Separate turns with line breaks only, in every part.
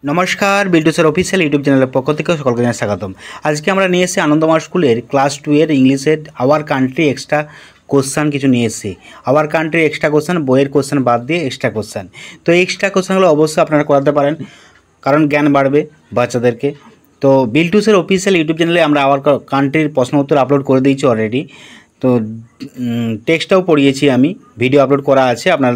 নমস্কার, Biltu sir official YouTube চ্যানেলের পক্ষ থেকে সকলকে জানাই স্বাগতম। আজকে আমরা নিয়ে এসেছি আনন্দমার স্কুলের ক্লাস 2 এর ইংলিশের আওয়ার কান্ট্রি এক্সট্রা কোশ্চান কিছু নিয়ে এসেছি। আওয়ার কান্ট্রি এক্সট্রা কোশ্চান, বইয়ের কোশ্চান বাদ দিয়ে এক্সট্রা কোশ্চান। তো এই এক্সট্রা কোশ্চানগুলো অবশ্যই আপনারা করাতে পারেন, কারণ জ্ঞান বাড়বে বাচ্চাদেরকে। তো বিল্টু স্যার অফিসিয়াল ইউটিউব চ্যানেলে আমরা আওয়ার কান্ট্রির প্রশ্ন উত্তর আপলোড করে দিয়েছি অলরেডি। তো টেক্সটটাও পড়িয়েছি, আমি ভিডিও আপলোড করা আছে, আপনারা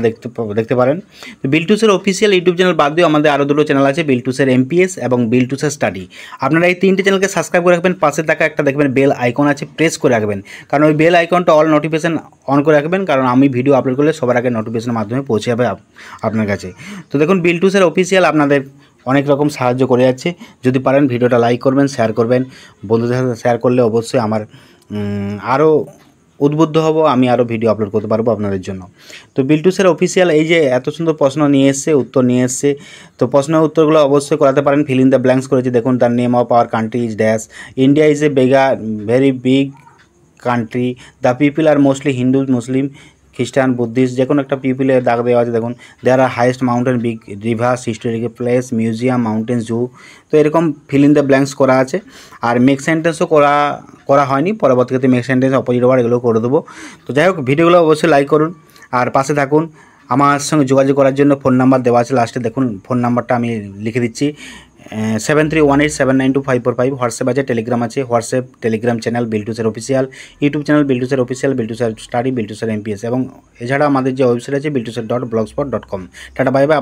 দেখতে পারেন। তো Biltu sir official YouTube channel বাদ দিয়েও আমাদের আরও দুটো চ্যানেল আছে, বিল্টু স্যার এমপিএস এবং বিল্টু স্যার স্টাডি। আপনারা এই তিনটে চ্যানেলকে সাবস্ক্রাইব করে রাখবেন, পাশে থাকা একটা দেখবেন বেল আইকন আছে, প্রেস করে রাখবেন, কারণ ওই বেল আইকনটা অল নোটিফিকেশান অন করে রাখবেন, কারণ আমি ভিডিও আপলোড করলে সবার আগে নোটিফিকেশনের মাধ্যমে পৌঁছে যাবে আপনার কাছে। তো দেখুন, বিল্টু স্যার অফিসিয়াল আপনাদের অনেক রকম সাহায্য করে যাচ্ছে। যদি পারেন ভিডিওটা লাইক করবেন, শেয়ার করবেন, বন্ধুদের সাথে শেয়ার করলে অবশ্যই আমার আরও উদ্বুদ্ধ হব, আমি আরও ভিডিও আপলোড করতে পারবো আপনাদের জন্য। তো বিল্টু স্যার অফিসিয়াল এই যে এত সুন্দর প্রশ্ন নিয়ে এসছে, উত্তর নিয়ে এসছে, তো প্রশ্নের উত্তরগুলো অবশ্যই করাতে পারেন। ফিল ইন দ্য ব্ল্যাঙ্কস করেছি, দেখুন the name of our country is dash, India is a very big country, the people are mostly Hindu, Muslim, খ্রিস্টান, বুদ্ধিস্ট, যে কোনো একটা পিপলের দাগ দেওয়া আছে। দেখুন there are highest mountain, big rivers, historical place, museum, mountain, zoo. তো এরকম ফিল ইন দ্য ব্ল্যাঙ্কস করা আছে। আর মেক সেন্টেন্সও করা হয়নি, পরবর্তীতে মেক সেন্টেন্স, অপোজিট ওয়ার্ড, এগুলো করে দেবো। তো যাই হোক, ভিডিওগুলো অবশ্যই লাইক করুন আর পাশে থাকুন। আমার সঙ্গে যোগাযোগ করার জন্য ফোন নাম্বার দেওয়া আছে লাস্টে, দেখুন ফোন নাম্বারটা আমি লিখে দিচ্ছি, 7318792545। হোয়াটসঅ্যাপ আছে, টেলিগ্রাম আছে, WhatsApp Telegram channel Biltu sir official, YouTube channel Biltu sir official, Biltu sir study, Biltu sir amps, এবং এছাড়া আমাদের যে ওয়েবসাইট আছে Biltu sir .blogspot.com। Tata, bye bye.